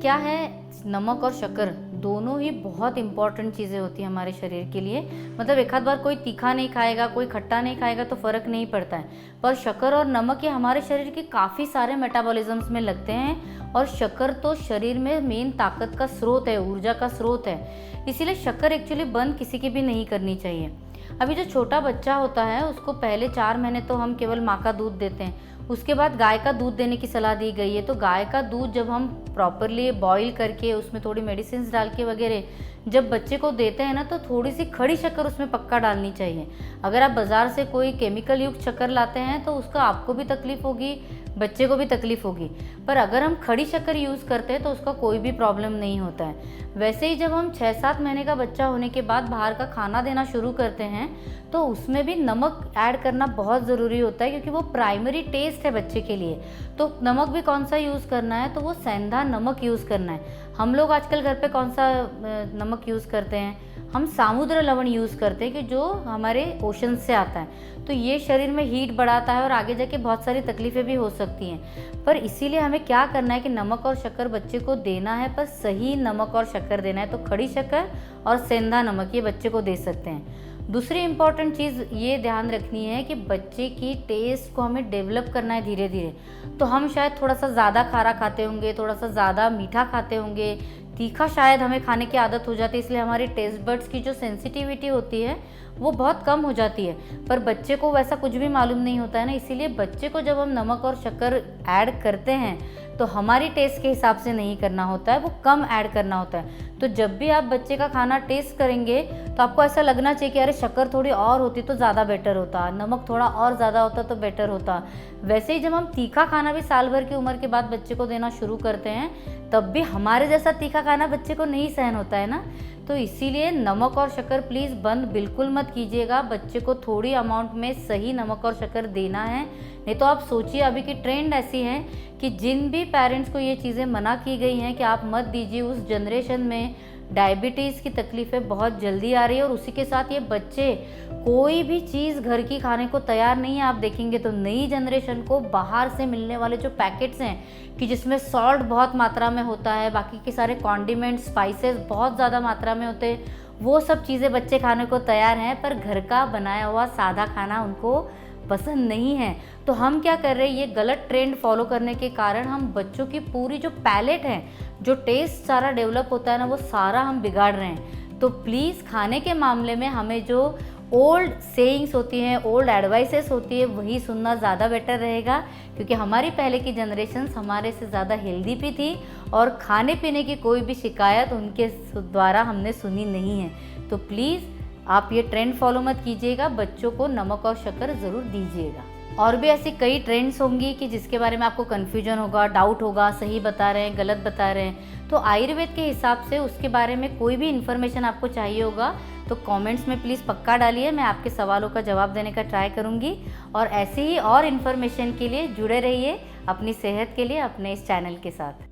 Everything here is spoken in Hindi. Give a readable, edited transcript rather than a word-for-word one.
क्या है, नमक और शक्कर दोनों ही बहुत इंपॉर्टेंट चीज़ें होती हैं हमारे शरीर के लिए। मतलब एक आध बार कोई तीखा नहीं खाएगा, कोई खट्टा नहीं खाएगा तो फ़र्क नहीं पड़ता है, पर शक्कर और नमक ये हमारे शरीर के काफ़ी सारे मेटाबॉलिज्म्स में लगते हैं। और शक्कर तो शरीर में मेन ताकत का स्रोत है, ऊर्जा का स्रोत है। इसीलिए शक्कर एक्चुअली बंद किसी की भी नहीं करनी चाहिए। अभी जो छोटा बच्चा होता है उसको पहले 4 महीने तो हम केवल माँ का दूध देते हैं, उसके बाद गाय का दूध देने की सलाह दी गई है। तो गाय का दूध जब हम प्रॉपरली बॉईल करके उसमें थोड़ी मेडिसिन डाल के वगैरह जब बच्चे को देते हैं ना, तो थोड़ी सी खड़ी शक्कर उसमें पक्का डालनी चाहिए। अगर आप बाज़ार से कोई केमिकल युक्त शक्कर लाते हैं तो उसका आपको भी तकलीफ़ होगी, बच्चे को भी तकलीफ़ होगी। पर अगर हम खड़ी शक्कर यूज़ करते हैं तो उसका कोई भी प्रॉब्लम नहीं होता है। वैसे ही जब हम 6-7 महीने का बच्चा होने के बाद बाहर का खाना देना शुरू करते हैं तो उसमें भी नमक ऐड करना बहुत ज़रूरी होता है, क्योंकि वो प्राइमरी टेस्ट है बच्चे के लिए। तो नमक भी कौन सा यूज़ करना है, तो वो सेंधा नमक यूज़ करना है। हम लोग आजकल घर पे कौन सा नमक यूज़ करते हैं, हम सामुद्र लवण यूज़ करते हैं कि जो हमारे ओशन से आता है। तो ये शरीर में हीट बढ़ाता है और आगे जाके बहुत सारी तकलीफ़ें भी हो सकती हैं। पर इसीलिए हमें क्या करना है कि नमक और शक्कर बच्चे को देना है, पर सही नमक और शक्कर देना है। तो खड़ी शक्कर और सेंधा नमक ये बच्चे को दे सकते हैं। दूसरी इम्पॉर्टेंट चीज़ ये ध्यान रखनी है कि बच्चे की टेस्ट को हमें डेवलप करना है धीरे धीरे। तो हम शायद थोड़ा सा ज़्यादा खारा खाते होंगे, थोड़ा सा ज़्यादा मीठा खाते होंगे, तीखा शायद हमें खाने की आदत हो जाती है, इसलिए हमारी टेस्ट बड्स की जो सेंसिटिविटी होती है वो बहुत कम हो जाती है। पर बच्चे को वैसा कुछ भी मालूम नहीं होता है ना, इसीलिए बच्चे को जब हम नमक और शक्कर ऐड करते हैं तो हमारी टेस्ट के हिसाब से नहीं करना होता है, वो कम ऐड करना होता है। तो जब भी आप बच्चे का खाना टेस्ट करेंगे तो आपको ऐसा लगना चाहिए कि अरे शक्कर थोड़ी और होती तो ज़्यादा बेटर होता, नमक थोड़ा और ज़्यादा होता तो बेटर होता। वैसे ही जब हम तीखा खाना भी साल भर की उम्र के बाद बच्चे को देना शुरू करते हैं तब भी हमारे जैसा तीखा खाना बच्चे को नहीं सहन होता है ना। तो इसीलिए नमक और शक्कर प्लीज़ बंद बिल्कुल मत कीजिएगा। बच्चे को थोड़ी अमाउंट में सही नमक और शक्कर देना है। नहीं तो आप सोचिए, अभी की ट्रेंड ऐसी है कि जिन भी पेरेंट्स को ये चीज़ें मना की गई हैं कि आप मत दीजिए, उस जनरेशन में डायबिटीज़ की तकलीफ़ें बहुत जल्दी आ रही है। और उसी के साथ ये बच्चे कोई भी चीज़ घर की खाने को तैयार नहीं है। आप देखेंगे तो नई जनरेशन को बाहर से मिलने वाले जो पैकेट्स हैं कि जिसमें सॉल्ट बहुत मात्रा में होता है, बाकी के सारे कॉन्डिमेंट्स स्पाइसेस बहुत ज़्यादा मात्रा में होते हैं, वो सब चीज़ें बच्चे खाने को तैयार हैं, पर घर का बनाया हुआ सादा खाना उनको पसंद नहीं है। तो हम क्या कर रहे हैं, ये गलत ट्रेंड फॉलो करने के कारण हम बच्चों की पूरी जो पैलेट है, जो टेस्ट सारा डेवलप होता है ना, वो सारा हम बिगाड़ रहे हैं। तो प्लीज़ खाने के मामले में हमें जो ओल्ड सेइंग्स होती हैं, ओल्ड एडवाइसेस होती है, वही सुनना ज़्यादा बेटर रहेगा। क्योंकि हमारी पहले की जनरेशन्स हमारे से ज़्यादा हेल्दी भी थी और खाने पीने की कोई भी शिकायत उनके द्वारा हमने सुनी नहीं है। तो प्लीज़ आप ये ट्रेंड फॉलो मत कीजिएगा, बच्चों को नमक और शक्कर ज़रूर दीजिएगा। और भी ऐसी कई ट्रेंड्स होंगी कि जिसके बारे में आपको कन्फ्यूजन होगा, डाउट होगा, सही बता रहे हैं, गलत बता रहे हैं। तो आयुर्वेद के हिसाब से उसके बारे में कोई भी इन्फॉर्मेशन आपको चाहिए होगा तो कमेंट्स में प्लीज़ पक्का डालिए, मैं आपके सवालों का जवाब देने का ट्राई करूँगी। और ऐसे ही और इन्फॉर्मेशन के लिए जुड़े रहिए अपनी सेहत के लिए अपने इस चैनल के साथ।